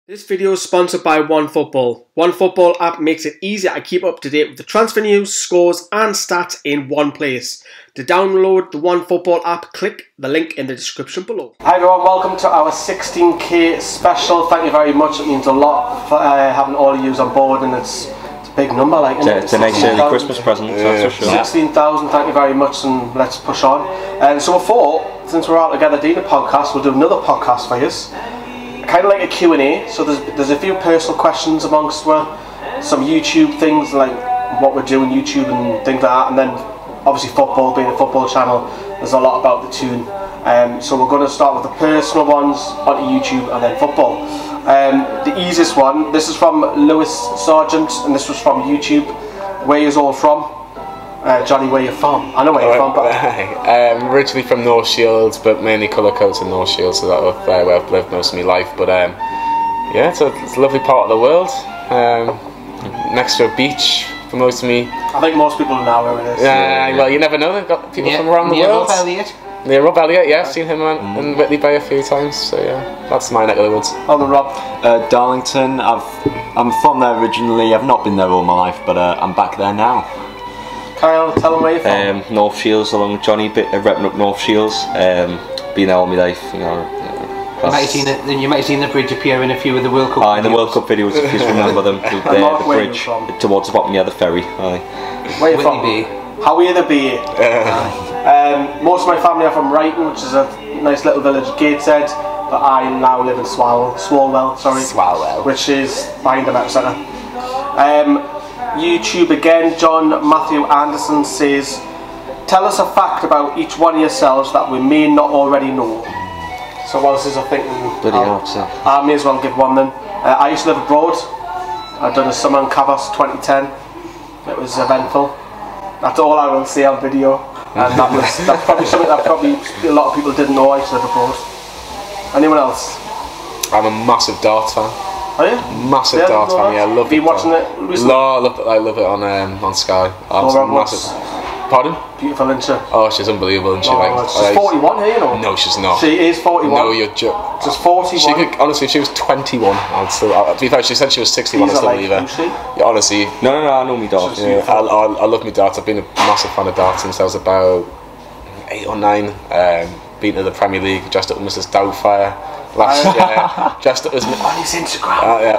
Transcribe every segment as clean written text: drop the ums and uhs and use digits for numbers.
This video is sponsored by OneFootball. OneFootball app makes it easier to keep up to date with the transfer news, scores and stats in one place. To download the OneFootball app, click the link in the description below. Hi everyone, welcome to our 16k special. Thank you very much, it means a lot for having all of you on board, and it's a big number. Like, it's a nice early Christmas present, that's for sure. 16,000, thank you very much, and let's push on. And so we thought, since we're all together doing a podcast, we'll do another podcast for you. Kind of like a Q&A, so there's a few personal questions amongst some YouTube things, like what we're doing YouTube and things like that, and then obviously football, being a football channel, there's a lot about the tune. So we're going to start with the personal ones onto YouTube and then football. The easiest one, this is from Lewis Sargent, and this was from YouTube. Where you all from? Johnny, where you from? I know where you're from, but originally from North Shields, but mainly colour codes in North Shields, so that's where I've lived most of my life. But yeah, it's a lovely part of the world. Next to a beach for most of me. I think most people know where it is. Yeah, well, you never know. They've got people from around the world. Near Rob Elliott, yeah, I've seen him in Whitley Bay a few times. So yeah, that's my neck of the woods. Oh, the Rob. Darlington. I'm from there originally. I've not been there all my life, but I'm back there now. Kyle, tell them where you're from. North Shields, along with Johnny, repping up North Shields. Been there all my life, you know. You might have seen the bridge appear in a few of the World Cup videos. In the World Cup videos, if you remember them. The bridge towards the bottom, yeah, the ferry. Where you from? Bay. How are you the Bay? Most of my family are from Wrighton, which is a nice little village, Gateshead, but I now live in Swalwell, which is behind the Met Centre. YouTube again, John Matthew Anderson says, tell us a fact about each one of yourselves that we may not already know. So whilst I thinking, I may as well give one then. I used to live abroad. I'd done a summer in Cavos 2010. It was eventful. That's all I will say on video. And that's probably something that probably a lot of people didn't know. I used to live abroad. Anyone else? I'm a massive darts fan. Are you? Massive darts fan, yeah. I love it. Been watching it recently? No, I love it on Sky. Pardon? Beautiful, isn't she? Oh, she's unbelievable, isn't she? She's 41 here, you know? No, she's not. She is 41. No, you're joking. She's 41. She could, honestly, if she was 21, I'd still. To be fair, she said she was 61, I'd still believe her. Yeah, honestly. No, I know me darts. Yeah, I love me darts. I've been a massive fan of darts since I was about 8 or 9. Been to the Premier League, dressed up with Mrs. Doubtfire. Last year, dressed up as on his Instagram.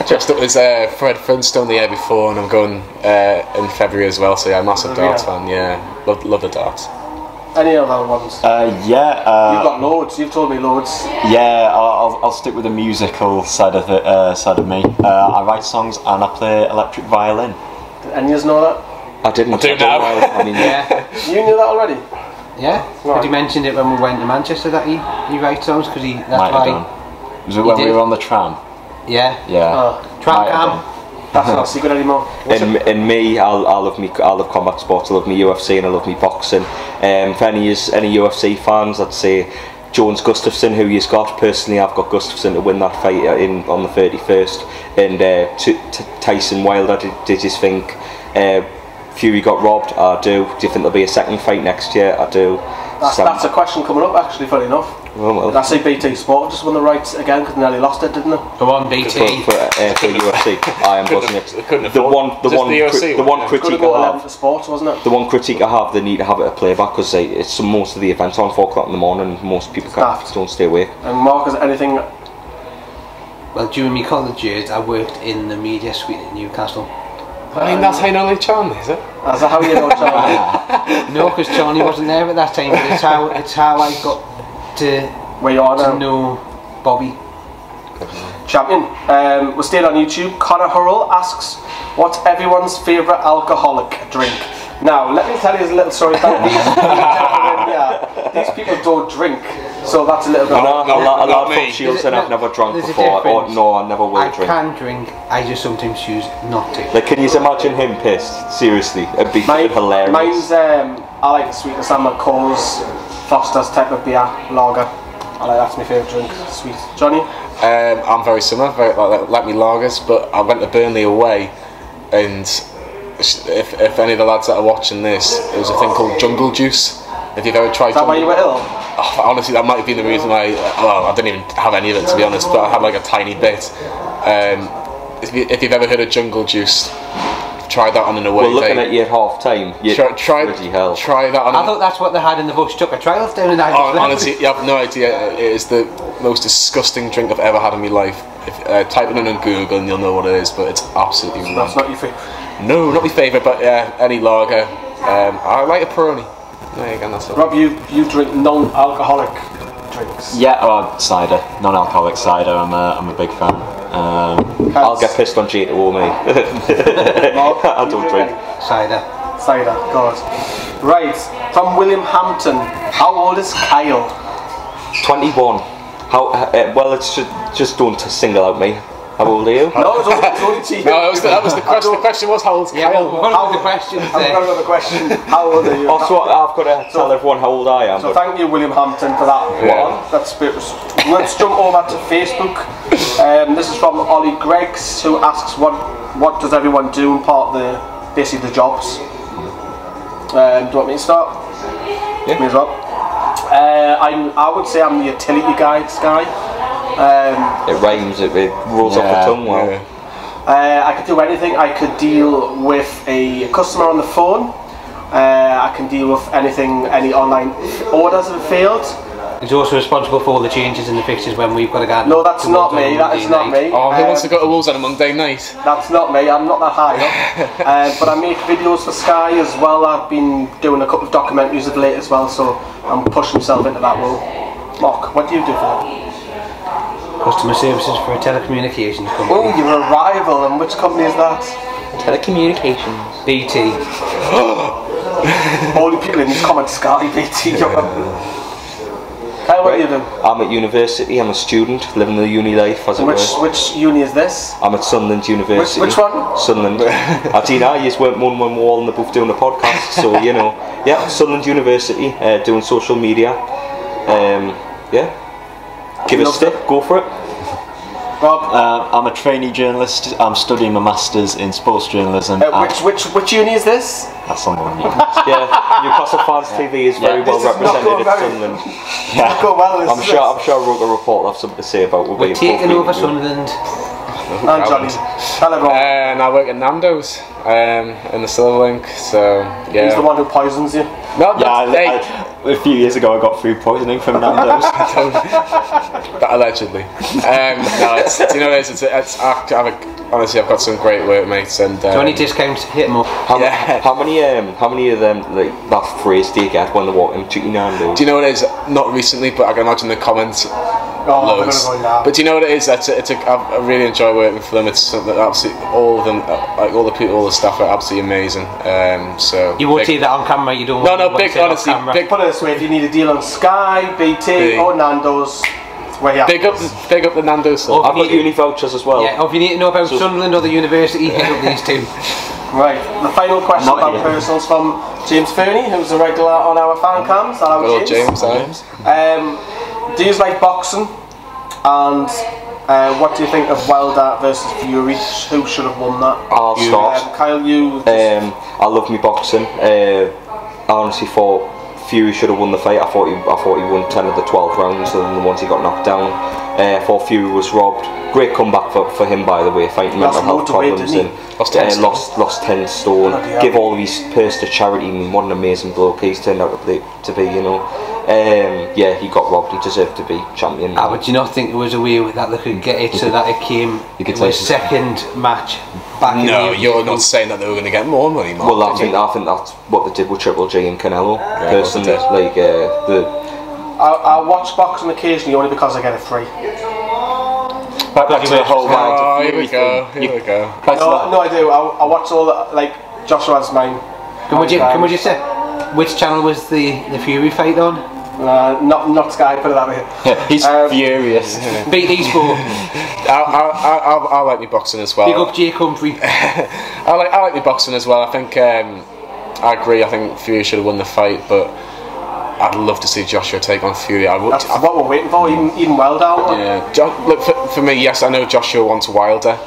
Dressed up as Fred Flintstone the year before, and I'm going in February as well. So yeah, massive darts fan. Yeah, love the darts. Any other ones? You've got loads. You've told me loads. Yeah, I'll stick with the musical side of it. Side of me. I write songs and I play electric violin. Did any of us know that? I didn't. I do now. I mean, yeah. You knew that already? Yeah, right. But he mentioned it when we went to Manchester that he writes songs because that's why. Was it when we were on the tram? Yeah. Tram cam. That's not a secret anymore. In me, I love combat sports. I love me UFC and I love me boxing. For any UFC fans, I'd say Jones Gustafsson, who you've got. Personally, I've got Gustafsson to win that fight on the 31st. And Tyson Wilder, did you think? Fury got robbed? I do. Do you think there'll be a second fight next year? I do. That's a question coming up, actually, funny enough. Well. I say BT Sport just won the rights again because they nearly lost it, didn't they? Go on, BT. For UFC. I am buzzing it. The one critique I have for sports, wasn't it? The one critique I have, they need to have it a playback because it's most of the events on 4 o'clock in the morning. Most people don't stay awake. And Mark, is there anything? Well, during my college years, I worked in the media suite at Newcastle. I mean, that's how you know like Charlie, is it? That's how you know Charlie. No, because Charlie wasn't there at that time, but it's how I got to know Bobby. Champion. We're staying on YouTube. Connor Hurrell asks, what's everyone's favourite alcoholic drink? Now, let me tell you a little story about these people don't drink, so that's a little bit. A lot from Shields and I've never drunk before. No, I never will drink. I can drink, I just sometimes choose not to. Like, can you imagine him pissed? Seriously, it'd be hilarious. Mine's, I like the sweetness. I'm a Coles, Foster's type of beer, lager. That's my favourite drink, sweet. Johnny? I'm very similar, like me lagers, but I went to Burnley away, and if any of the lads that are watching this, it was a thing called Jungle Juice. If you've ever tried. Is that why you were ill? honestly, that might have been the reason why. Well, I didn't even have any of it, to be honest, but I had like a tiny bit. If you've ever heard of Jungle Juice, try that on an away Well, looking day. at you at half time, Try that on. I thought that's what they had in the Bush Tucker Trials down in Ireland. Honestly, you have no idea. It is the most disgusting drink I've ever had in my life. Type it in on Google and you'll know what it is, but it's absolutely wrong. That's not your favourite? No, not my favourite, but any lager. I like a Peroni. There you go, that's it. Rob, you drink non-alcoholic drinks? Yeah, cider, non-alcoholic cider. I'm a big fan. I'll get pissed on G to all me. I don't drink. Cider, God. Right, from William Hampton. How old is Kyle? 21. Well, it's just don't single out me. How old are you? No, it's only to you. No, that was the question. The question was how old's Kyle? How the question? I've got another question. How old are you? Also, I've got to tell everyone how old I am. So thank you, William Hampton, for that one. Let's jump over to Facebook. This is from Ollie Greggs, who asks what does everyone do in part of basically the jobs. Do you want me to start? Yeah. Me as well. I would say I'm the utility guys guy. It rhymes, it rolls off the tongue well. I could do anything. I could deal with a customer on the phone. I can deal with anything, any online orders have failed. He's also responsible for all the changes in the fixtures when we've got to go. No, that's not me. That is not me. Oh, who wants to go to Wolves on a Monday night? That's not me. I'm not that high up. But I make videos for Sky as well. I've been doing a couple of documentaries of late as well, so I'm pushing myself into that role. Mark, what do you do for that? Customer services for a telecommunications company. Oh, you're a rival, and which company is that? Telecommunications. BT. All the people in these comments, Sky, BT. Kyle, what do you do? I'm at university, I'm a student, living the uni life as it were. Which uni is this? I'm at Sunderland University. Which one? Sunderland. I just went one wall and they're both doing a podcast, so you know. Yeah, Sunderland University, doing social media. Yeah. Give it a stick, go for it. Rob? I'm a trainee journalist. I'm studying my masters in sports journalism. Which uni is this? That's Sunderland. Yeah, Newcastle Fans TV is very well represented at Sunderland. Yeah. I'm sure I wrote a report will have something to say about what we're taking over Sunderland. And Johnny, tell everyone. And I work at Nando's in the Silverlink, so yeah. He's the one who poisons you? No, a few years ago I got food poisoning from Nando's. Allegedly. No, do you know what it is? Honestly, I've got some great workmates and. Do any discounts? Hit them up. How many of them like that phrase do you get when they walk into Nando's? Do you know what it is? Not recently, but I can imagine the comments. Loads. But do you know what it is? I really enjoy working for them. It's something that absolutely all of them, like all the people, all the staff are absolutely amazing. So you won't see that on camera. You don't. No, big honestly. Big. Put it this way: if you need a deal on Sky, BT, or Nando's, where you big up the Nando's. I've got uni vouchers as well. Yeah. Or if you need to know about Sunderland or the university, hit up these two. Right. The final question about personals from James Fernie, who's a regular on our fan cams. Hello, James. Do you like boxing? And what do you think of Wilder versus Fury? Who should have won that? I'll start. Kyle, you. I love me boxing. I honestly thought Fury should have won the fight. I thought he won 10 of the 12 rounds, and then the ones he got knocked down. I thought Fury was robbed. Great comeback for him, by the way, fighting mental health problems and lost 10 stone. Give all of his purse to charity. I mean, what an amazing bloke he's turned out to be, you know. Yeah, he got robbed. He deserved to be champion. But do you not think there was a way that they could get it so that it came to a second match back in the you're not saying that they were going to get more money, Mark. Well, I think that's what they did with Triple G and Canelo. Personally, I watch boxing occasionally only because I get it free. Back to the whole round of Fury thing. Here we go. No, I do. I watch all the, like, Joshua's mine. Can we just say which channel was the Fury fight on? Not Sky, put it that way. He's furious. BT Sport. I like me boxing as well. Big up Jake Humphrey. I like me boxing as well. I think I agree. I think Fury should have won the fight, but I'd love to see Joshua take on Fury. That's what we're waiting for. Even Wilder. Yeah. Look, for me, yes, I know Joshua wants Wilder,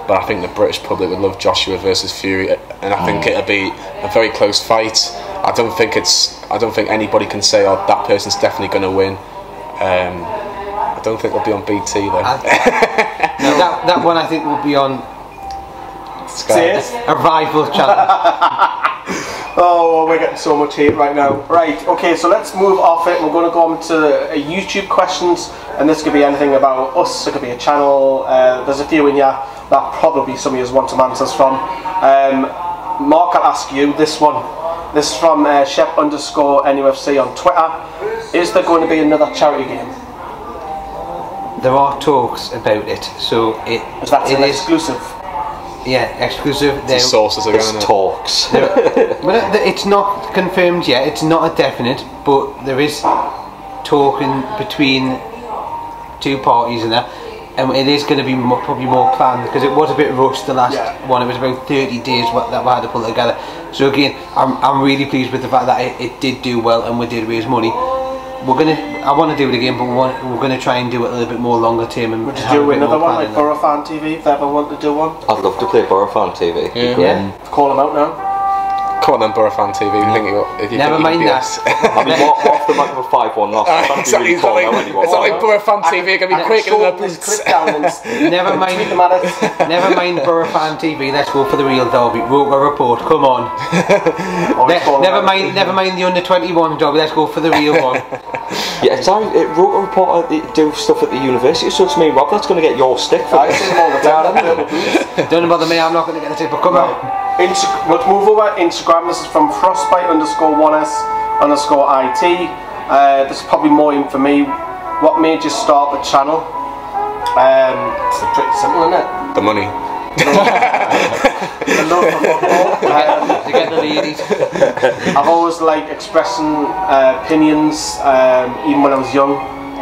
but I think the British public would love Joshua versus Fury, and I think it'll be a very close fight. I don't think anybody can say, oh, that person's definitely going to win. I don't think they'll be on BT though. No, that one I think will be on Skype. A rival channel. Oh, we're getting so much hate right now. Right, okay, so let's move off it. We're going to go on to YouTube questions, and this could be anything about us. It could be a channel. There's a few in here that probably some of you want some answers from. Mark, I'll ask you this one. This is from Shep_NUFC on Twitter. Is there going to be another charity game? There are talks about it, so it is exclusive. Yeah, exclusive. Sources are going talks. But it's not confirmed yet. It's not a definite, but there is talking between two parties in there, and it is going to be probably more planned because it was a bit rushed the last one. It was about 30 days that we had to pull together. So again, I'm really pleased with the fact that it did do well and we did raise money. I want to do it again, but we're going to try and do it a little bit more longer term. And would you do another one like Borough Fan TV if they ever want to do one? I'd love to play Borough Fan TV. Yeah. Call them out now. Come on then, Borough Fan TV. Never mind that. I mean, what off the back of a 5-1 loss? Exactly. It's not like Borough Fan TV going to be quick in the boots. Never mind Borough Fan TV. Let's go for the real derby. Roker Report. Come on. Never mind the under-21 derby. Let's go for the real one. Yeah, it's Roker Report do stuff at the university, so it's me, Rob. That's going to get your stick for this. Don't bother me. I'm not going to get the tip. But come on. Let's move over Instagram. This is from Frostbite_1s_IT. This is probably more in for me. What made you start the channel? It's pretty simple, isn't it? The money. The love for football. To get the ladies. I've always liked expressing opinions. Even when I was young,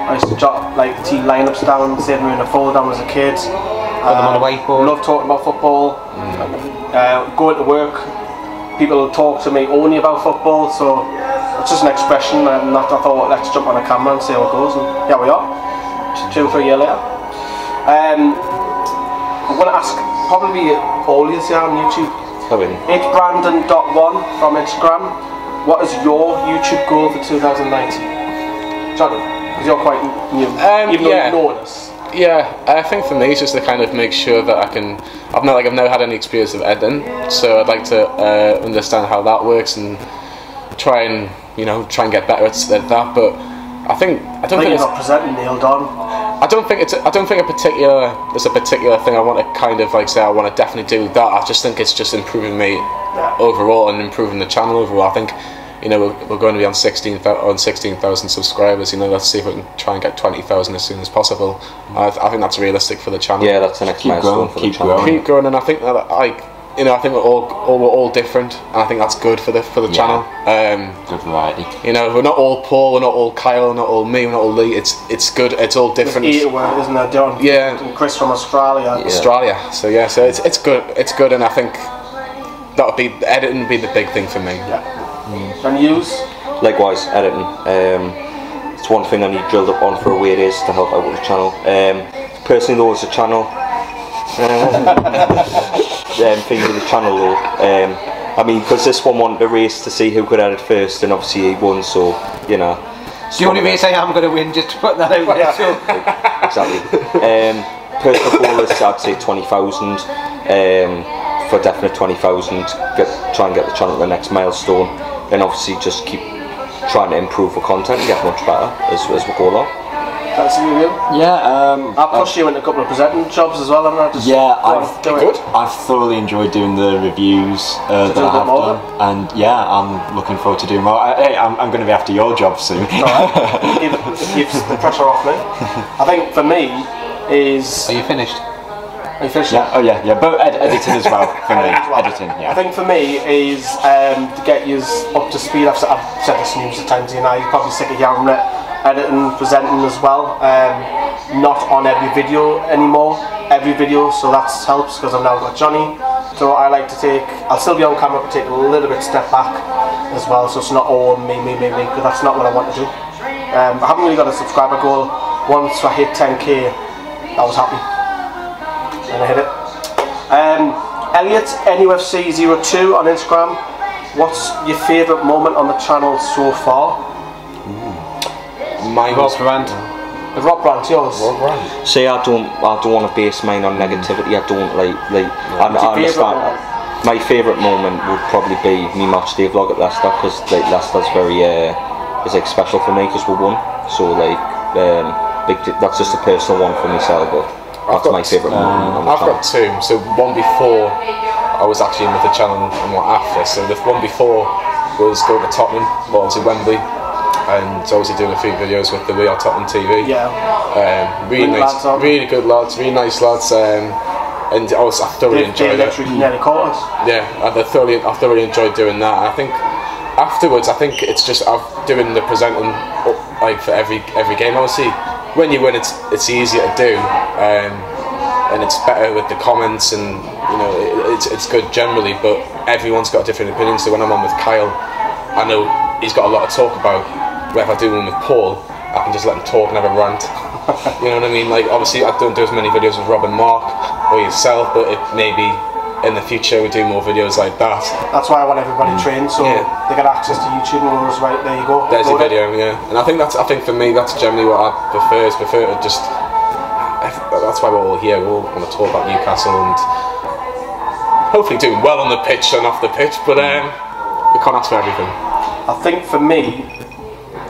I used to jot like team lineups down, save them in a folder when I was a kid. Put them on a whiteboard. Love talking about football. Going to work, people talk to me only about football, so it's just an expression, and I thought, let's jump on a camera and see how it goes, and here we are, 2 or 3 years later. I'm going to ask probably all of you here on YouTube. It's Brandon.1 from Instagram. What is your YouTube goal for 2019? Johnny, because you're quite new, even though you know us. Yeah, I think for me it's just to kind of make sure that I've never had any experience of editing, so I'd like to understand how that works and try and get better at that. But I don't think you're not presenting nailed on. I don't think there's a particular thing I want to kind of like say I want to definitely do that. I just think it's just improving me overall and improving the channel overall. I think we're going to be on 16,000 subscribers. Let's see if we can try and get 20,000 as soon as possible. I think that's realistic for the channel. Yeah, that's the next milestone for the channel. Keep growing, and I think that I think we're all different, and I think that's good for the channel. Good variety. We're not all Paul, we're not all Kyle, we're not all me, we're not all Lee. It's good. It's all different. There's 8, isn't there, John? Yeah. And Chris from Australia. Yeah. Australia. So yeah, so it's good. It's good, and I think that would be editing would be the big thing for me. Yeah. And use? Likewise, editing. It's one thing I need drilled up on for a way it is to help out with the channel. Personally though, as a channel, thing with the channel though, I mean, because this one wanted a race to see who could edit first, and obviously he won, so the only race I am going to win, just to put that out there. So. Exactly. Personal goal is I'd say 20,000. For definite 20,000. Try and get the channel to the next milestone, and obviously just keep trying to improve the content and get much better as we go along. That's you. Yeah, I've pushed you into a couple of presenting jobs as well, haven't I? I've thoroughly enjoyed doing the reviews that I have done, and yeah, I'm looking forward to doing more. I'm going to be after your job soon. Alright, keeps the pressure off me. I think for me is. Are you finished? Are you finished? Yeah. Oh yeah. But editing as well for me. Editing. Yeah. I think for me is to get you up to speed. I've said this numerous times. You're probably sick of hearing it. Editing, presenting as well. Not on every video anymore. So that helps because I've now got Johnny. So I like to I'll still be on camera, but take a little bit step back as well. So it's not all me, because that's not what I want to do. I haven't really got a subscriber goal. Once I hit 10k, I was happy. And I hit it. Elliot NUFC02 on Instagram. what's your favourite moment on the channel so far? Mine was Rant. The Rob Rant, yours. See, I don't want to base mine on negativity. I don't like. I understand. My favourite moment would probably be me match day vlog at Leicester, because like Leicester's very is like special for me because we won. So like that's just a personal one for myself. But that's my favourite moment. I've got two. So one before I was actually in with the channel and one after. So the one before was going to Tottenham, well, to Wembley, and obviously doing a few videos with the We Are Tottenham TV. Yeah. Really nice, really good lads, really nice lads. And I thoroughly enjoyed it. Yeah, I thoroughly enjoyed doing that. And I think afterwards, it's just doing the presenting like for every game. Obviously, when you win, it's easier to do, and it's better with the comments, and you know it's good generally. But everyone's got a different opinion. So when I'm on with Kyle, I know he's got a lot to talk about. Where if I do one with Paul, I can just let him talk and have a rant. You know what I mean? Like obviously I don't do as many videos with Rob and Mark or yourself, but maybe in the future we do more videos like that. That's why I want everybody trained, so they get access to YouTube and goes, right, there you go. There's your video, yeah. And I think for me that's generally what I prefer to just. That's why we're all here. We all want to talk about Newcastle and hopefully doing well on the pitch and off the pitch, but we can't ask for everything. I think for me,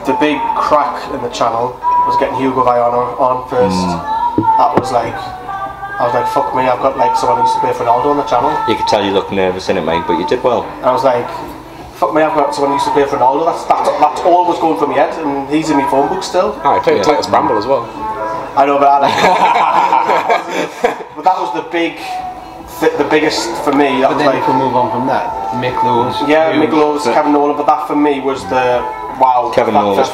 the big crack in the channel was getting Hugo Viana on first. That was like, I was like, fuck me, I've got like someone who used to play for Ronaldo on the channel. You could tell you look nervous in it, mate, but you did well. And I was like, fuck me, I've got someone who used to play for Ronaldo. That's all was going through my head, and he's in my phone book still. Oh, he played with Titus Bramble as well. I know, but but that was the biggest for me. But then you can move on from that. Mick Lowe's. Yeah, Mick Lowe's, Kevin Nolan, but that for me was the wow. Kevin Nolan's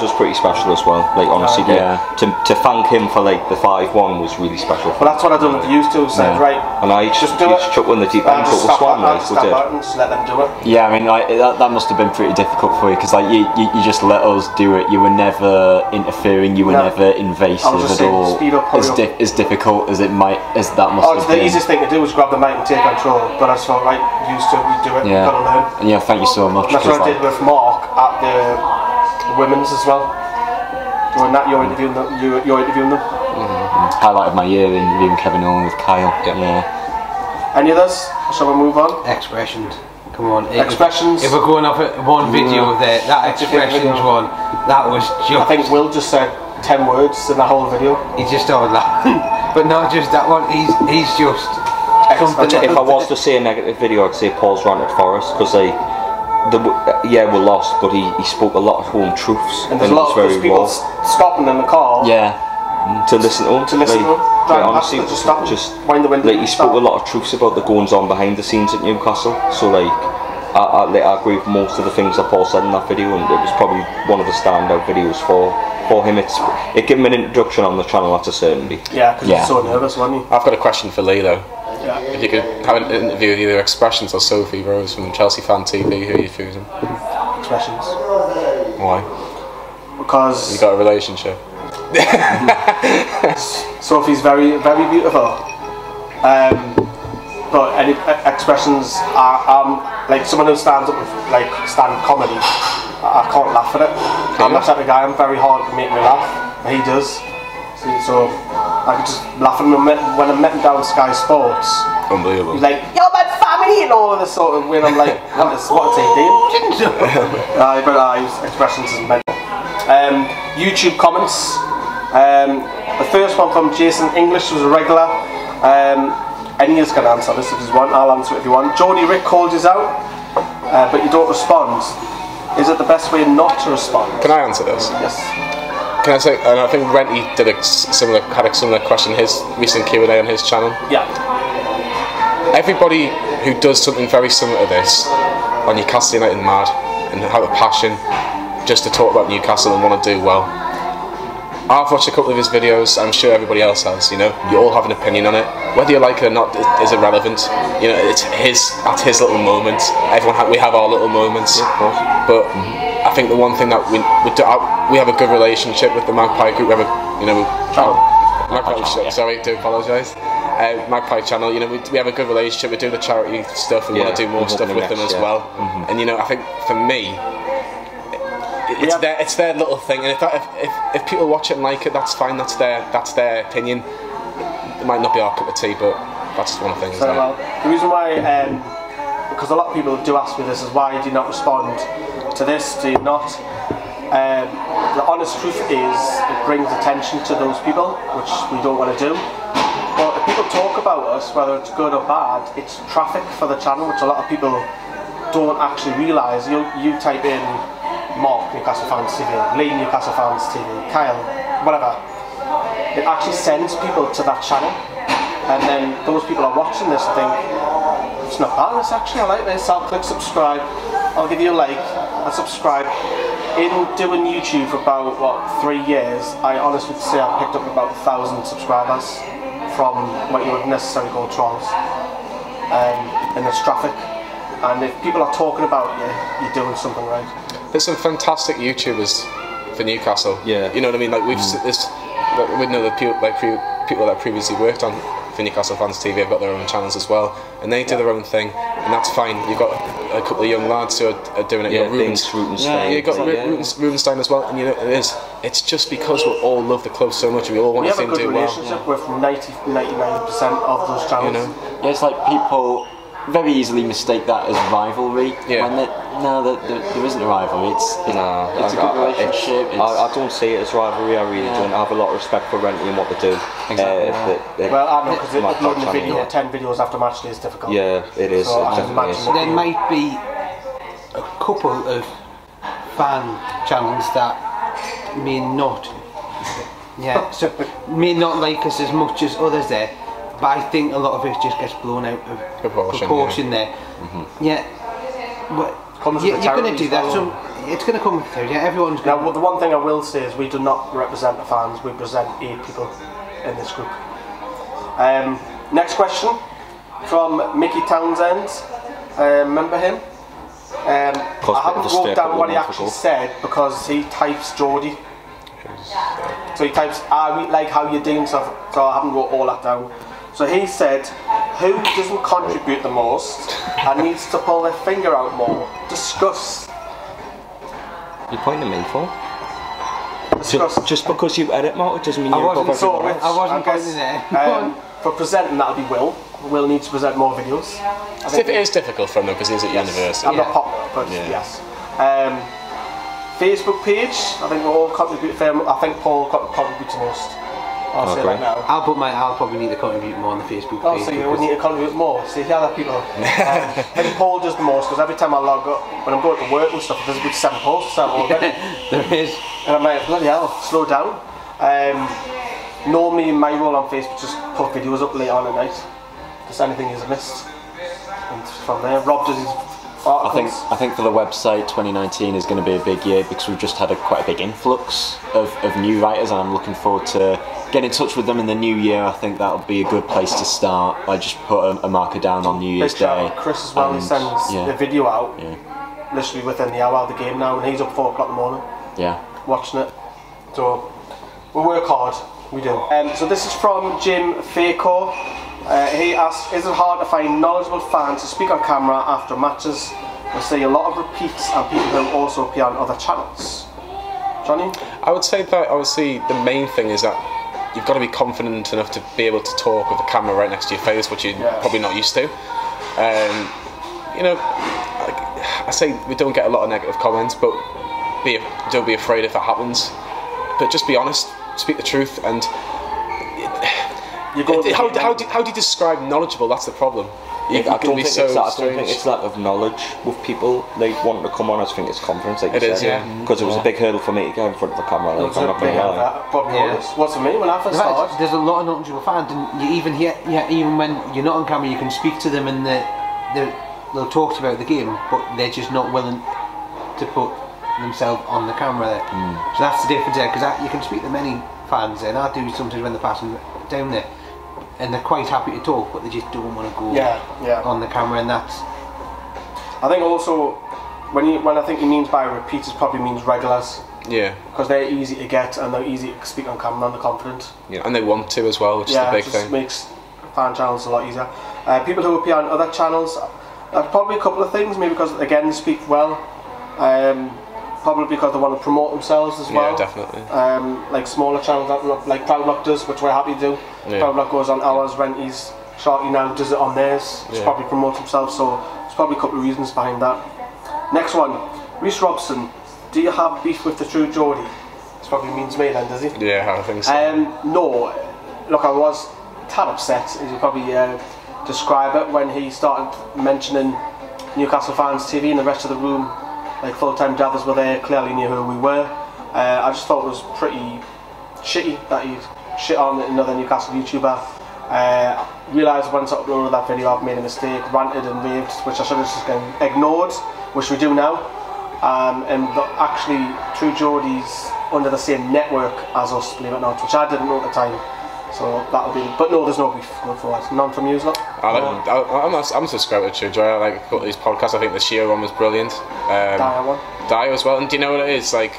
was pretty special as well. Like honestly, to thank him for like the 5-1 was really special. But that's what I done with the used to. Said right, and I just do it. Chuck in the deep end, but with Swan, like we did. And just let them do it. Yeah, I mean, like that must have been pretty difficult for you because like you just let us do it. You were never interfering. You were never invasive at all. As difficult as it might, as that must have been. The easiest thing to do was grab the mic and take control. But I just thought, right, used to, you do it. Yeah. You've got to learn. And yeah, thank you so much. And that's what I did with Mark at the women's as well. Doing that, you're interviewing them. Highlight of my year interviewing Kevin Nolan with Kyle. Yeah. Any others? Shall we move on? Expressions. Come on. Expressions. If we're going off at one video there, that expressions one, that was just. I think Will just said 10 words in the whole video. He just started laughing, but not just that one. He's just. If I was to say a negative video, I'd say Paul's ranted for us because we lost, but he spoke a lot of home truths, and there's a lot of people stopping in the car. Yeah. To listen to him. Honestly, just wind the window. Like he spoke a lot of truths about the goings on behind the scenes at Newcastle. So like, I agree with most of the things that Paul said in that video, and it was probably one of the standout videos for him. It gave him an introduction on the channel, that's a certainty. Yeah, because he's so nervous, wasn't he? I've got a question for Lee though. Yeah. If you could have an interview with either Expressions or Sophie Rose from Chelsea Fan TV, who are you choosing? Expressions. Why? Because you got a relationship. Sophie's very, very beautiful. But any Expressions are like someone who stands up with like stand comedy. I can't laugh at it. I'm that type of guy. I'm very hard to make me laugh. He does. So I could just laugh at him when I met him down Sky Sports. Unbelievable. He's like, yo, my family, and all of this sort of when I'm like, what is he doing? Expressions is mental. YouTube comments. The first one from Jason English was a regular. Any of us can answer this if you want. I'll answer it if you want. Jody Rick called you out, but you don't respond. Is it the best way not to respond? Can I answer this? Yes. Can I say, and I think Renty had a similar question in his recent Q&A on his channel. Yeah. Everybody who does something very similar to this on Newcastle United Mad and have a passion just to talk about Newcastle and want to do well. I've watched a couple of his videos, I'm sure everybody else has, you know, you all have an opinion on it. Whether you like it or not is irrelevant. You know, it's at his little moment. We have our little moments. Yeah, of course. But I think the one thing that we have a good relationship with the Magpie group. We have Sorry, do apologise. Magpie channel, you know, we have a good relationship. We do the charity stuff. We want to do more stuff with them as well. And you know, I think for me, it's their little thing. And if people watch it and like it, that's fine. That's their opinion. It might not be our cup of tea, but that's one of the things. So, well, the reason why, because a lot of people do ask me this, is why do you not respond to this? Do you not? The honest truth is, it brings attention to those people, which we don't want to do. But if people talk about us, whether it's good or bad, it's traffic for the channel, which a lot of people don't actually realise. You type in Mark Newcastle Fans TV, Lee Newcastle Fans TV, Kyle, whatever. It actually sends people to that channel, and then those people are watching this and think, it's not bad, it's actually, I like this, I'll click subscribe, I'll give you a like, I'll subscribe. In doing YouTube for about, 3 years, I honestly would say I've picked up about 1,000 subscribers from what you would necessarily call trolls. And there's traffic. And if people are talking about you, you're doing something right. There's some fantastic YouTubers for Newcastle. Yeah. You know what I mean? Like we know the people that previously worked on for Newcastle Fans TV have got their own channels as well, and they do their own thing, and that's fine. You've got a couple of young lads who are doing it. Yeah, Rubenstein. You've got Rubenstein as well, and you know it's just because we all love the club so much, and we all want to see them do well. We have a good relationship with 99% of those channels. You know? Yeah, it's like people very easily mistake that as rivalry. Yeah. When there isn't a rivalry. It's a good relationship. I don't see it as rivalry. I really don't. I have a lot of respect for Renty and what they do. Exactly. Well, I know, because uploading a video 10 videos after match day is difficult. Yeah, it is. So there might be a couple of fan channels that may not, may not like us as much as others there. But I think a lot of it just gets blown out of proportion there. Yeah, but you're going to do that. So it's going to come with charity. Yeah, everyone's going. Now, the one thing I will say is we do not represent the fans. We represent 8 people in this group. Next question from Mickey Townsend. Remember him? I haven't wrote down what he actually said because he types Geordie. So he types, I like how you're doing stuff. So I haven't wrote all that down. So he said, who doesn't contribute the most and needs to pull their finger out more? Discuss. You're pointing at me for? Discuss. Just because you edit, Mark, it doesn't mean you're above everyone else. I wasn't pointing there. For presenting, that'll be Will. Will needs to present more videos. It is difficult for him though, because he's at university. I'm not popular, but yes. Facebook page, I think we all contribute fair. I think Paul contributes the most. I'll say that now. I'll probably need to contribute more on the Facebook page. Oh, so you would need to contribute more. See, the other people. I think Paul does the most because every time I log up, when I'm going to work and stuff, there's about 7 posts already. There is. And I'm like, bloody hell, slow down. Normally, my role on Facebook just put videos up late on at night. Just anything is missed. And from there, Rob does his articles. I think for the website, 2019 is going to be a big year because we've just had quite a big influx of new writers, and I'm looking forward to getting in touch with them in the new year. I think that'll be a good place to start. I just put a marker down on New Year's Day. Chris as well, he sends the video out literally within the hour of the game now, and he's up 4 o'clock in the morning watching it. So we work hard, we do. So this is from Jim Faco. He asks, is it hard to find knowledgeable fans to speak on camera after matches? We see a lot of repeats and people who also appear on other channels. Johnny? I would say that obviously the main thing is that you've got to be confident enough to be able to talk with the camera right next to your face, which you're probably not used to. You know, I say we don't get a lot of negative comments, but don't be afraid if that happens. But just be honest, speak the truth, and how do you describe knowledgeable? That's the problem. I don't think it's lack of knowledge with people wanting to come on. I just think it's confidence. Like it is, because it was a big hurdle for me to go in front of the camera. Like, I'm not going to lie. What's for me when I first started? There's a lot of knowledgeable fans, and you even hear, even when you're not on camera, you can speak to them and they'll talk to you about the game, but they're just not willing to put themselves on the camera there. So that's the difference there, because you can speak to many fans, and I do sometimes when they're passing down there, and they're quite happy to talk, but they just don't want to go on the camera, and that's. I think also when I think he means by repeats, it probably means regulars. Yeah. Because they're easy to get and they're easy to speak on camera and they're confident. Yeah, and they want to as well, which is the big thing. thing. Yeah, it just makes fan channels a lot easier. People who appear on other channels, probably a couple of things, maybe because, again, they speak well. Probably because they want to promote themselves as well. Yeah, definitely. Like smaller channels, like Proudlock does, which we're happy to do. Yeah. Proudlock goes on ours, Renty's, Sharky now does it on theirs. Just probably promote himself, so there's probably a couple of reasons behind that. Next one, Reece Robson. Do you have beef with the True Geordie? This probably means me then, does he? Yeah, I think so. No. Look, I was a tad upset, as you probably describe it, when he started mentioning Newcastle Fans TV and the rest of the room, like full-time gathers were there, clearly knew who we were. I just thought it was pretty shitty that he'd shit on another Newcastle YouTuber. Realised once I uploaded that video I've made a mistake, ranted and raved, which I should have just ignored, which we do now. Actually, True Geordie's under the same network as us, believe it or not, which I didn't know at the time. So that'll be. But no, there's no beef going forward. None from you, lot. I'm a subscriber to True Geordie. I like these podcasts. I think the Shearer one was brilliant. Dyer one. Dyer as well. And do you know what it is? Like,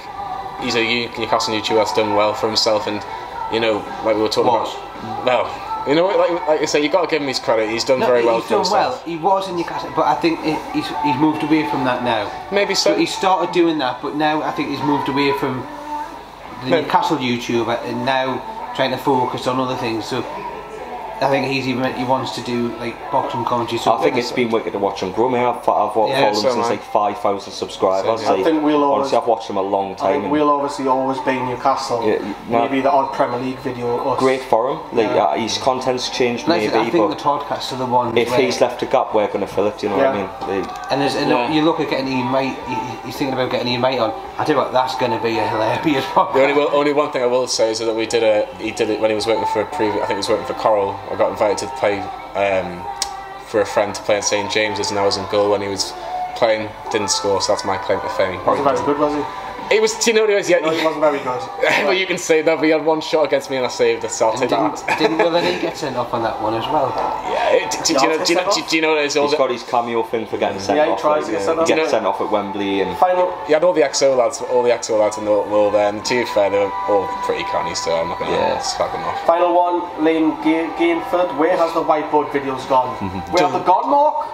he's a Newcastle YouTuber that's done well for himself, and you know, like we were talking about. Well. You know, like I say, you got to give him his credit. He's done very well for himself. He was in Newcastle, but I think he's moved away from that now. Maybe so. He started doing that, but now I think he's moved away from the Newcastle YouTuber and now trying to focus on other things. So I think he wants to do like boxing commentary. So I think it's been wicked to watch him grow. I've followed him since like 5,000 subscribers. I think we'll always. Honestly, I've watched him a long time. I think we'll obviously always be Newcastle. Maybe the odd Premier League video. Great for him. Like his content's changed maybe. I think the podcasts are the one. If he's left a gap, we're going to fill it. You know what I mean? And you look at getting Ian Mate. He's thinking about getting Ian Mate on. I tell you what, that's going to be a hilarious podcast. The only one thing I will say is that he did it when he was working for a previous. I think he was working for Coral. I got invited to play for a friend to play at St James's, and I was in goal when he was playing. Didn't score, so that's my claim to fame. Wasn't very good, was he? He was. Do you know what he was? Yeah, no, he wasn't very good. Well, you can say that. But he had one shot against me and I saved it. So I'll take that. Didn't Willany get sent off on that one as well? Yeah. Do you know what it is? He's got his cameo thing for getting sent off. He tries to get sent off. He gets sent off at Wembley and. He had all the XO lads, and they're all there. And to be fair, they were all pretty canny, so I'm not going to slag them off. Final one, Liam Gainford. Where has the whiteboard videos gone? Where have they gone, Mark?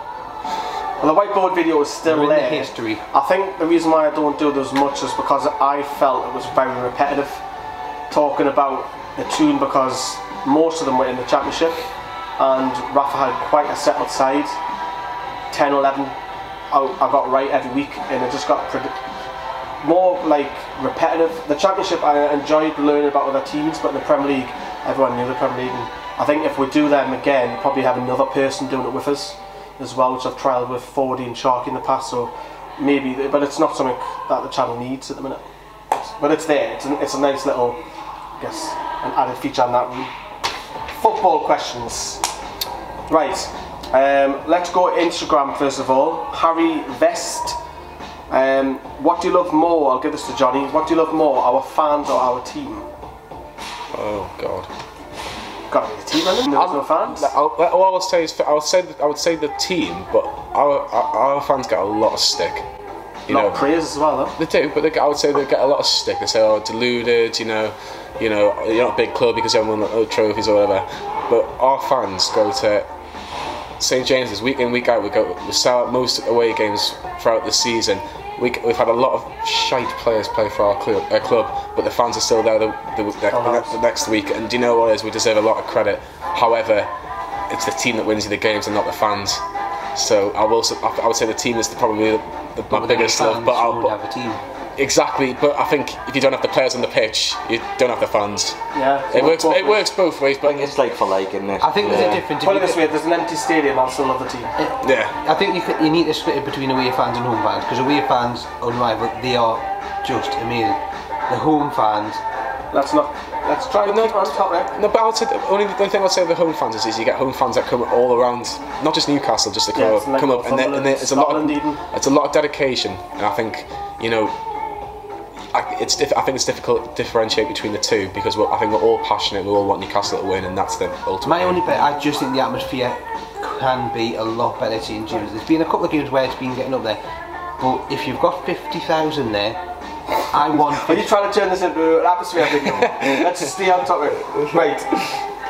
Well, the whiteboard video is still there. The history. I think the reason why I don't do it as much is because I felt it was very repetitive talking about the tune, because most of them were in the championship and Rafa had quite a settled side. 10, 11 I got right every week, and it just got more like repetitive. The championship I enjoyed learning about other teams, but in the Premier League everyone knew the Premier League, and I think if we do them again, probably have another person doing it with us as well, which I've trialled with Fordy and Sharky in the past, so maybe, but it's not something that the channel needs at the minute. But it's there, it's a nice little, I guess, an added feature on that room. Football questions. Right, let's go Instagram first of all. Harry Vest. What do you love more? I'll give this to Johnny. What do you love more, our fans or our team? Oh God. Got to be the team, isn't it? There's no fans. All I would say is I would say the team, but our fans get a lot of stick. A lot of praise as well, though. They do, but I would say they get a lot of stick. They say, "Oh, deluded," you know, you're not a big club because you haven't won trophies or whatever. But our fans go to St James's week in, week out. We sell out most away games throughout the season. We've had a lot of shite players play for our club, but the fans are still there the next week. And do you know what it is? We deserve a lot of credit. However, it's the team that wins you the games and not the fans. So I would say the team is probably my biggest love. But I'll have a team. Exactly, but I think if you don't have the players on the pitch, you don't have the fans. Yeah, it works both ways. But it's like for like, isn't it? I think there's a difference. Put it this way: if there's an empty stadium, I'll still love the team. Yeah, I think you need to split it between away fans and home fans, because away fans, unrivaled, they are just amazing. The home fans. Let's try and keep on top there. No, but I would say the only thing I'd say with the home fans is you get home fans that come all around, not just Newcastle, just to come up, and it's a lot of dedication, and I think I think it's difficult to differentiate between the two, because I think we're all passionate, we all want Newcastle to win, and that's the ultimate. My only bet, I just think the atmosphere can be a lot better at St James's. There's been a couple of games where it's been getting up there, but if you've got 50,000 there, I want. Are you trying to turn this into an atmosphere video? Let's stay on top of it. Right,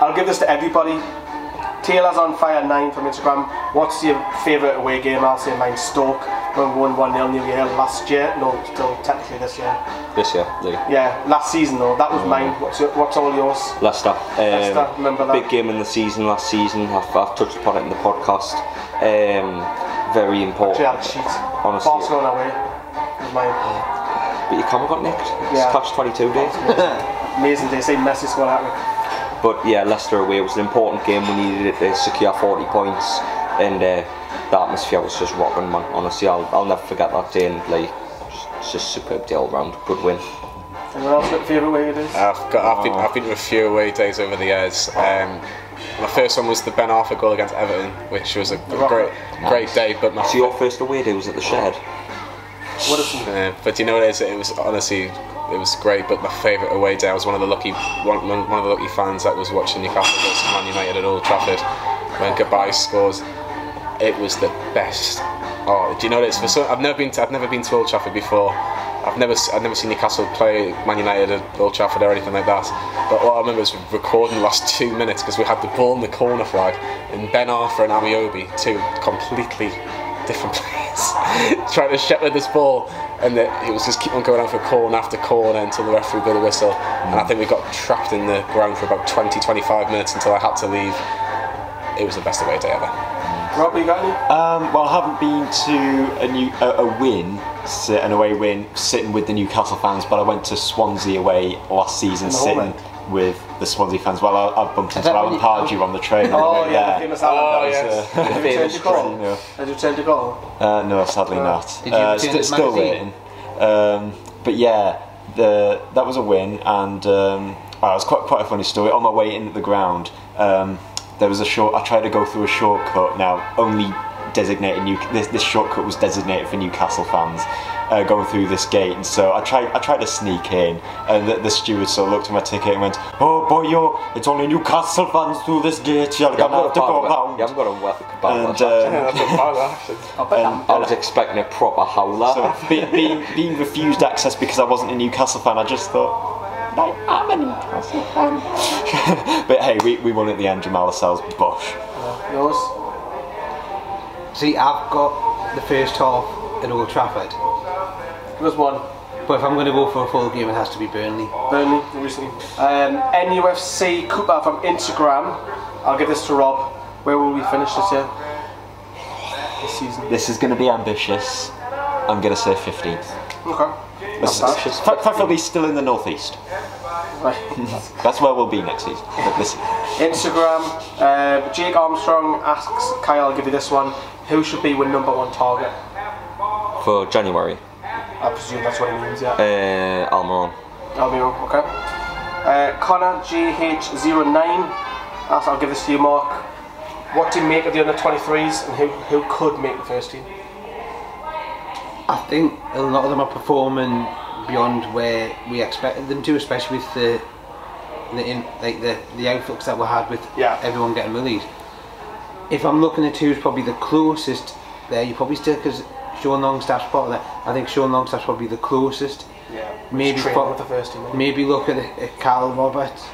I'll give this to everybody. Taylor's on fire 9 from Instagram. What's your favourite away game? I'll say mine Stoke. When we won 1-0 New Year last year. No, still technically this year. This year, yeah, last season though. That was mine. What's all yours? Leicester. Leicester, remember that? Big game in the season last season. I've touched upon it in the podcast. Very important. Actually, I had a cheat. Honestly. Barcelona away was mine. But your camera got nicked. Yeah. It's catch 22 days. Amazing day. Say Messi scored at me. But yeah, Leicester away, it was an important game. We needed it to secure 40 points, and the atmosphere was just rocking, man. Honestly, I'll never forget that day, and like, it's just superb day all round. Good win. Anyone else got a favourite way it is? I've been to a few away days over the years. My first one was the Ben Arthur goal against Everton, which was a great day. But so your first away day was at the Shed. But you know what it is? It was honestly, it was great. But my favourite away day, I was one of the lucky fans that was watching Newcastle versus Man United at Old Trafford when Goodbye scores. It was the best. Oh, do you know what it is? I've never been to Old Trafford before. I've never seen Newcastle play Man United at Old Trafford or anything like that. But what I remember is recording the last 2 minutes because we had the ball in the corner flag, and Ben Arthur and Amiobi, two completely different players, trying to shepherd this ball, and it was just keep on going on for corner after corner until the referee blew the whistle. And I think we got trapped in the ground for about 20-25 minutes until I had to leave. It was the best away day ever. Rob, you got any? Well, I haven't been to an away win, sitting with the Newcastle fans, but I went to Swansea away last season, sitting with the Swansea fans. Well, I bumped into Alan Pardew on the train. Oh yeah, the famous Alan. Yes. Have you turned to goal? Have you turned to goal? No, sadly not. Did you still waiting. But yeah, that was a win, and it was quite a funny story. On my way into the ground, there was I tried to go through a shortcut. Now, only designated this shortcut was designated for Newcastle fans, going through this gate, and so I tried to sneak in, and the steward sort of looked at my ticket and went, "Oh boy, it's only Newcastle fans through this gate. You're gonna have to go round." You haven't got a welcome and I was expecting a proper howler. So being refused access because I wasn't a Newcastle fan, I just thought, I'm a Newcastle fan. But hey, we won at the end. Jamal Lascelles, bosh. Yours? See, I've got the first half at Old Trafford. Give us one. But if I'm going to go for a full game, it has to be Burnley. Burnley, recently. NUFC Cooper from Instagram. I'll give this to Rob. Where will we finish this year? This season. This is going to be ambitious. I'm going to say 15th. Okay. Preferably still in the northeast. Right. That's where we'll be next season. Instagram. Jake Armstrong asks Kyle, I'll give you this one. Who should be with #1 target? For January. I presume that's what it means, yeah. Almiron. Almiron, okay. Connor GH09 asks, I'll give this to you, Mark. What do you make of the under-23s, and who could make the first team? I think a lot of them are performing beyond where we expected them to, especially with the outflux that we had with everyone getting released. If I'm looking at who's probably the closest there, you probably still, because Sean Longstaff's part of that. I think Sean Longstaff's probably the closest. Yeah. Maybe with the first team. Maybe look at Carl Roberts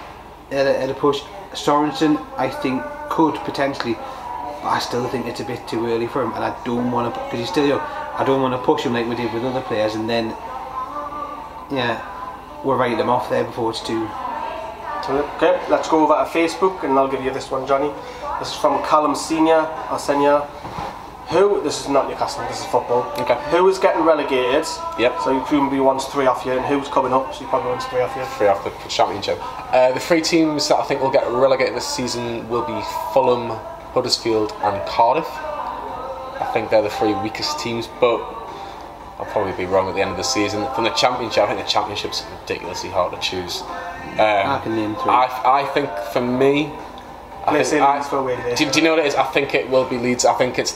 at a push. Sorensen, I think, could potentially, but I still think it's a bit too early for him, and I don't want to, because he's still young. I don't want to push him like we did with other players, and then we're writing him off there before it's too. Okay, let's go over to Facebook, and I'll give you this one, Johnny. This is from Callum Senior. This is not Newcastle, this is football. Okay. Who is getting relegated? Yep. So you presumably wants 3 off you, and who's coming up? So you probably wants 3 off you. 3 off the Championship. The 3 teams that I think will get relegated this season will be Fulham, Huddersfield, and Cardiff. I think they're the 3 weakest teams, but I'll probably be wrong at the end of the season. From the Championship, I think the Championship's ridiculously hard to choose. I can name 3. I think for me, do you know what it is? I think it will be Leeds. It's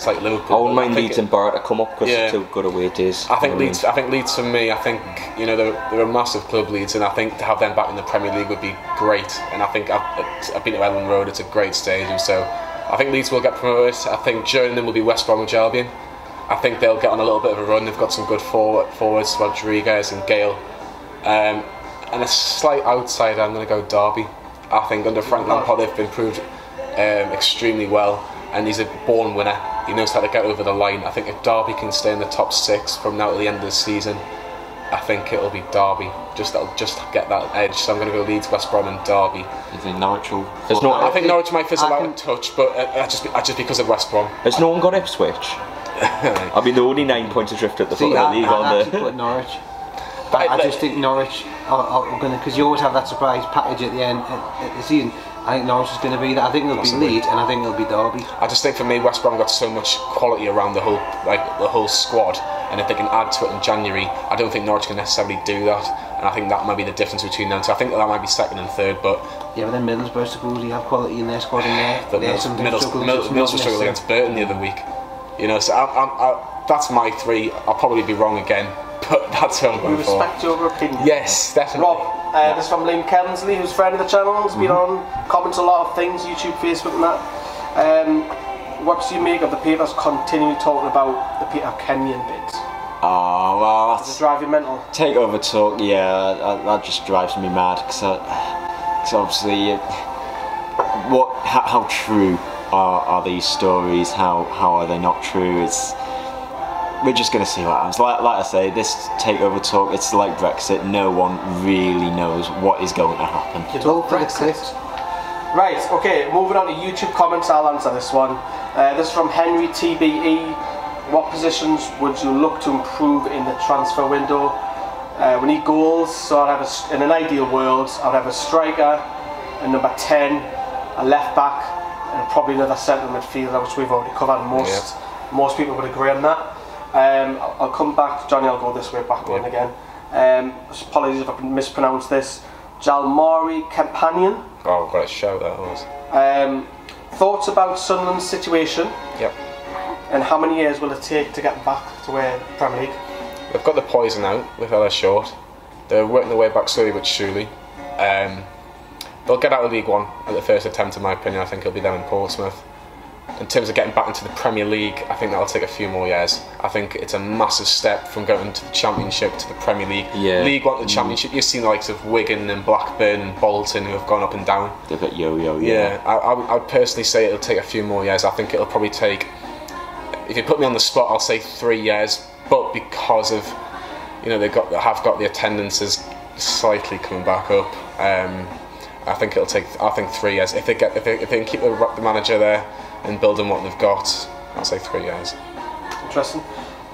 like Liverpool. I wouldn't mind Leeds and Borough to come up because they're 2 good away days. I think Leeds for me. I think they're a massive club, Leeds, and I think to have them back in the Premier League would be great. And I think I've been to Ellen Road. It's a great stadium, so I think Leeds will get promoted. I think joining them will be West Bromwich Albion. I think they'll get on a little bit of a run. They've got some good forwards, Rodriguez and Gale. And a slight outsider, I'm going to go Derby. I think under Frank Lampard they've improved extremely well, and he's a born winner. He knows how to get over the line. I think if Derby can stay in the top 6 from now to the end of the season, I think it'll be Derby. That'll just get that edge. So I'm going to go Leeds, West Brom and Derby. You think Norwich will... I think Norwich might fizzle out a touch, but just because of West Brom. Has no one got Ipswich? I mean, they're only 9 points adrift at the front of the league, aren't they? Put Norwich. I just think Norwich are going to, because you always have that surprise package at the end of the season. I think Norwich is going to be that. I think it'll be Leeds, and I think it'll be Derby. I just think for me, West Brom got so much quality around the whole squad, and if they can add to it in January, I don't think Norwich can necessarily do that. And I think that might be the difference between them. So I think that might be second and third, but yeah, but then Middlesbrough supposedly have quality in their squad in there. Middlesbrough struggled against Burton the other week. You know, so that's my 3. I'll probably be wrong again, but that's who I'm going for. We respect your opinion. Yes, definitely. Rob, this is from Liam Kensley, who's a friend of the channel. He's been on, comments a lot of things, YouTube, Facebook and that. What do you make of the papers continually talking about the Peter Kenyon bids? Oh, well, Does it drive you mental? Takeover talk, yeah, that just drives me mad, because obviously, how true are these stories? How are they not true? We're just going to see what happens. Like I say, this takeover talk, it's like Brexit. No one really knows what is going to happen. Brexit. Right, okay, moving on to YouTube comments, I'll answer this one. This is from Henry TBE. What positions would you look to improve in the transfer window? We need goals, so I'd have in an ideal world, I'd have a striker, a number 10, a left back, and probably another centre midfielder, which we've already covered. Most people would agree on that. I'll come back, Johnny, I'll go this way, backward again. Apologies if I can mispronounce this. Jalmari Companion. Oh, I've got a show that was. Thoughts about Sunderland's situation? Yep. And how many years will it take to get back to where Premier League? They've got the poison out with Ella Short. They're working their way back slowly but surely. They'll get out of League One at the first attempt, in my opinion. I think it'll be them in Portsmouth. In terms of getting back into the Premier League, I think that'll take a few more years. I think it's a massive step from going to the Championship to the Premier League. Yeah. League One to the Championship, you've seen the likes of Wigan and Blackburn and Bolton who have gone up and down. They've got yo-yo, yeah. I would personally say it'll take a few more years. I think it'll probably take, if you put me on the spot, I'll say 3 years. But because of, you know, have got the attendances slightly coming back up, I think it'll take. I think 3 years. If they can keep the manager there and build on what they've got, I'll say 3 years. Interesting.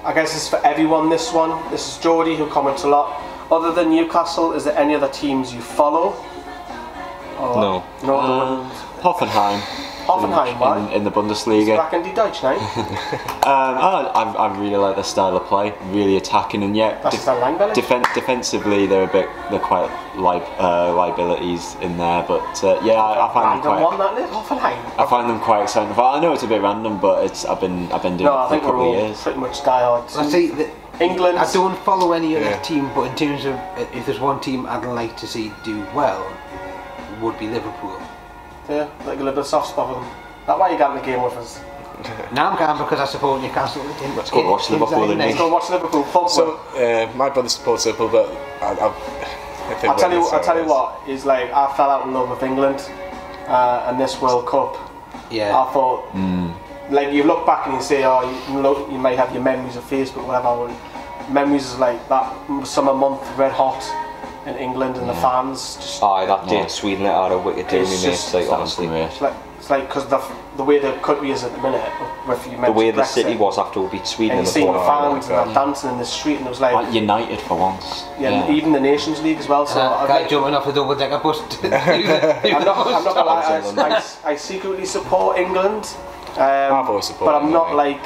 I guess this is for everyone, this one. This is Geordie, who comments a lot. Other than Newcastle, is there any other teams you follow? No. Hoffenheim. Hoffenheim, why? In the Bundesliga. Back in die Deutsch, now. I really like their style of play, really attacking, and yet defensively they're quite liabilities in there. But I find them quite exciting. I know it's a bit random, but I've been doing it for a couple of years. Pretty much diehards. I see England. I don't follow any other team, but in terms of if there's one team I'd like to see do well, would be Liverpool. Yeah, like a little bit of soft spot for them. That's why you got in the game with us. Now I'm going because I support Newcastle. Let's go watch Liverpool. Let's go watch Liverpool. So my brother supports Liverpool, but I'll tell you what is like. I fell out in love with England, and this World Cup. Yeah. I thought, like, you look back and you say, oh, you might have your memories of Facebook, whatever. Memories is like that summer month, red hot in England, and the fans just. That day in Sweden, it had a wicked day, mate. It's like, honestly, it's like because the way the country is at the minute, with you the way the Brexit, city was after we beat Sweden in the quarter final. Fans and dancing in the street, and it was like united for once. Yeah, even the Nations League as well. So guy jumping off a double-decker bus. I'm not gonna lie. I secretly support England. I've always supported. But I'm not like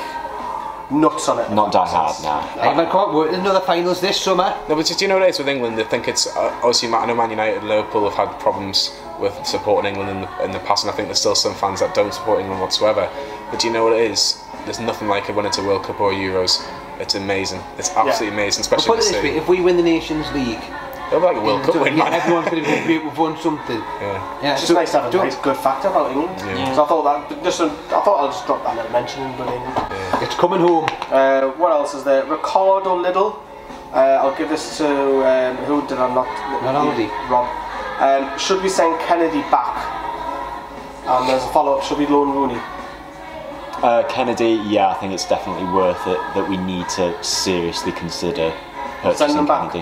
nuts on it. Not die hard now. Hey, man, can't wait another finals this summer. No, but do you know what it is with England? They think it's obviously. I know Man United and Liverpool have had problems with supporting England in the past, and I think there's still some fans that don't support England whatsoever. But do you know what it is? There's nothing like it when it's a World Cup or Euros. It's amazing. It's absolutely amazing, especially put it this way, if we win the Nations League, It'll be like a World Cup win, man. Everyone's going to be, we've won something. Yeah. It's just nice to have a nice good fact about England. Yeah. So I thought I'll just drop that little mention in, but It's coming home. what else is there? Ricardo Liddle. I'll give this to who did I not? Aldi. Rob. Should we send Kennedy back? And there's a follow-up. Should we loan Rooney? Kennedy, yeah, I think it's definitely worth it that we need to seriously consider Send him back?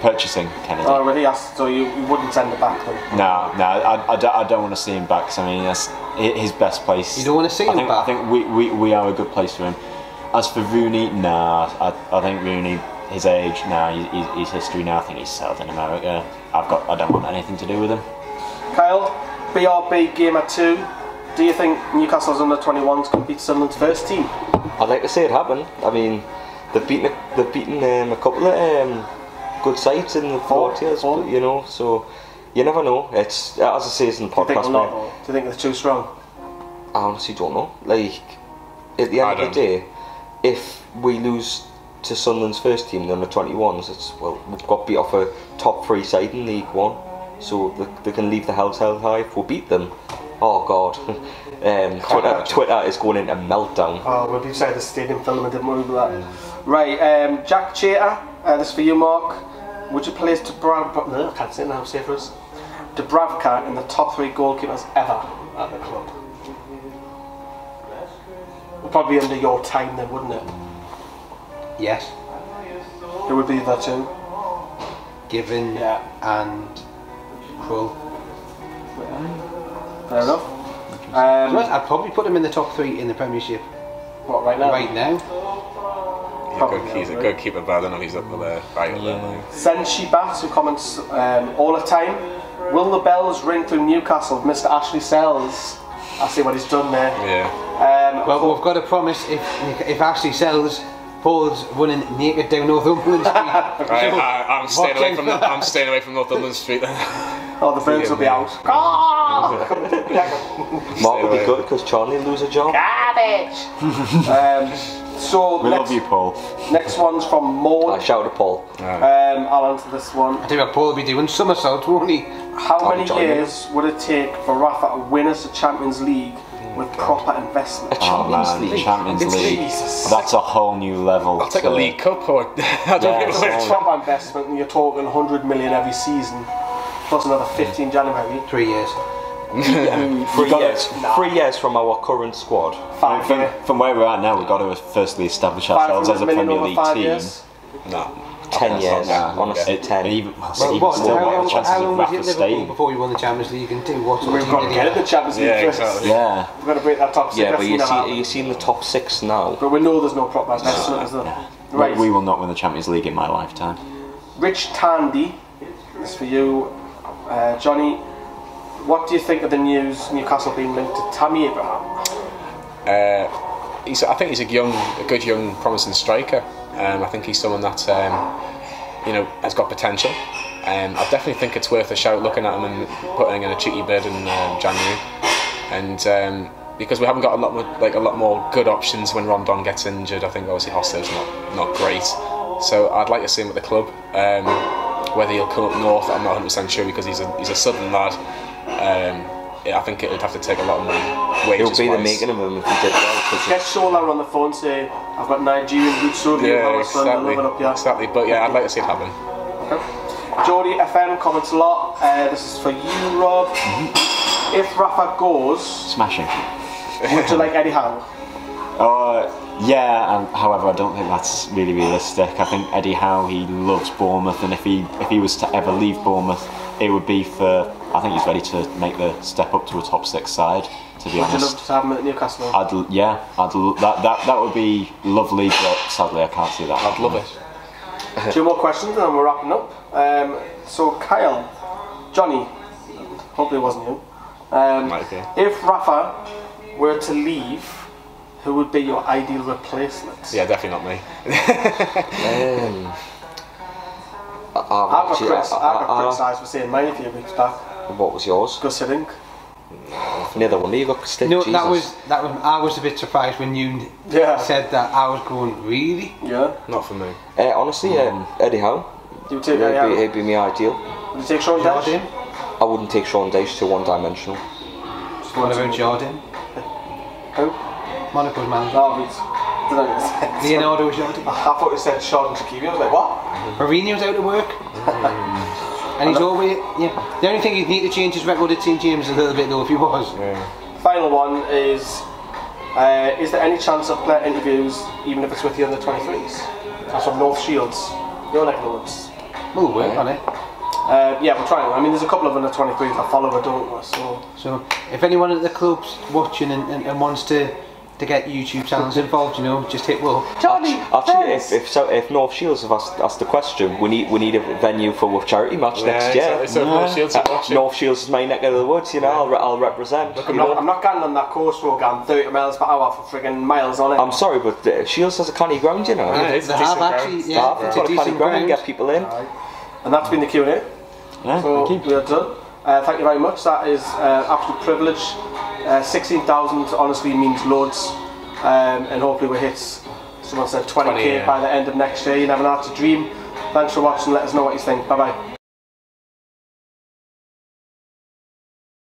Purchasing Kennedy. Oh, really? So you wouldn't send it back then? No, I don't want to see him back. 'Cause I mean, that's his best place. You don't want to see him back? I think we are a good place for him. As for Rooney, nah, I think Rooney, his age, nah, he's history now. I think he's settled in America. I don't want anything to do with him. Kyle, BRB Gamer 2. Do you think Newcastle's under 21s can beat Sunderland's first team? I'd like to see it happen. I mean, they've beaten a couple of good sides in the 40s, but, you know, so you never know. It's, as I say, it's in the podcast. Do you think they're too strong? I honestly don't know. Like, at the end of the day, if we lose to Sunderland's first team, the under 21s, we've got beat off a top 3 side in League One, so they can leave the house held high if we beat them. Oh God, Twitter is going into meltdown. Oh, we'll be inside the stadium filming, didn't we? That. Right, Jack Chater, this is for you, Mark. Would you place Dubravka? No, I can't say it now. Say it for us. Dubravka in the top 3 goalkeepers ever at the club. Probably under your time, then, wouldn't it? Yes. Who would be the 2? Given and Krull. Fair enough. I'd probably put him in the top 3 in the Premiership. What, right now? Right now. He's a good keeper, but I don't know if he's up there. Right up there. Senshi Bat, who comments all the time. Will the bells ring through Newcastle if Mr. Ashley Sells? I see what he's done there. Yeah. Well, we've got to promise if Ashley Sells, Paul's running naked down Northumberland Street. I'm staying away from Northumberland Street then. Oh, the birds will be out. Mark would be good because Charlie will lose a job. Garbage! We love you, Paul. Next one's from Maud. I shout at Paul. I'll answer this one. I think Paul will be doing somersaults, won't he? How many years would it take for Rafa to win us a Champions League with proper investment? Champions League. That's a whole new level. I'll take a League Cup or With proper investment, and you're talking 100 million every season, plus another 15 January. 3 years. 3 years from our current squad. From where we're at now, we've got to firstly establish ourselves as a Premier League team. No. 10 years, honestly, 10. Even How still, long was it Rafa Liverpool staying. before we won the Champions League and 2? We've got to get the Champions League first. Exactly. Yeah. We've got to break that top 6. Yeah, but you're seeing the top 6 now. But we know there's no proper investment, is there? Right. We will not win the Champions League in my lifetime. Rich Tandy, this is for you, Johnny. What do you think of the news Newcastle being linked to Tammy Abraham? I think he's a good young, promising striker. I think he's someone that has got potential. I definitely think it's worth a shout looking at him and putting in a cheeky bid in January. And because we haven't got a lot more good options when Rondon gets injured. I think obviously Hosso's not great. So I'd like to see him at the club. Whether he'll come up north, I'm not 100% sure because he's a southern lad. I think it would have to take a lot of money. It would be the making of him if he did well. Get Shola on the phone, say, I've got Nigerian roots over here, exactly. But yeah, I'd like to see it happen. Okay. Jody FM comments a lot. This is for you, Rob. If Rafa goes, Smashing. would you like Eddie Howe? Yeah, however, I don't think that's really realistic. I think Eddie Howe, he loves Bournemouth, and if he was to ever leave Bournemouth, it would be for. I think he's ready to make the step up to a top 6 side. To be honest, would you love to have him at Newcastle? That would be lovely, but sadly I can't see that. I'd love it. 2 more questions and then we're wrapping up. So Kyle, Johnny, hopefully it wasn't you. If Rafa were to leave, who would be your ideal replacement? Yeah, definitely not me. I got criticised for saying mine a few weeks back. What was yours? Gus Hiddink. Neither one of you got stick. No, that was. I was a bit surprised when you said that. I was going, really? Yeah. Not for me. Honestly, Eddie Howe. You take Eddie He'd be my ideal. Would you take Sean Dyche? Jardine? I wouldn't take Sean Dyche, too one-dimensional. What about Jardine? Who? Monaco's manager. No, he's... Leonardo Jardine. I thought you said Sean Shaqiri. I was like, what? Mourinho's out of work. And he's always... Yeah. The only thing he'd need to change his record at St James a little bit though if he was. Final one is there any chance of player interviews, even if it's with the under 23s? That's from North Shields. Your neck of the woods. We'll work on it. Yeah, we're trying. I mean, there's a couple of under 23s that follow it, don't we? So if anyone at the club's watching and wants to get YouTube channels involved, you know, just hit Will. Charlie, actually, if North Shields have asked the question, we need a venue for a charity match next year. Exactly. So North Shields are watching. North Shields is my neck of the woods, you know. I'll represent. Look, I'm not getting on that course road, going 30 miles per hour for friggin' miles on it. I'm sorry, but Shields has a canny ground, you know. It's They a have decent actually, ground. yeah, it's a Got a canny decent ground and ground. get people in. And that's been the Q&A. Yeah, So thank you. we are done. Thank you very much. That is absolute privilege. 16,000 honestly means loads. And hopefully we hit, someone said 20k by the end of next year. You never know, it's a dream. Thanks for watching. Let us know what you think. Bye bye.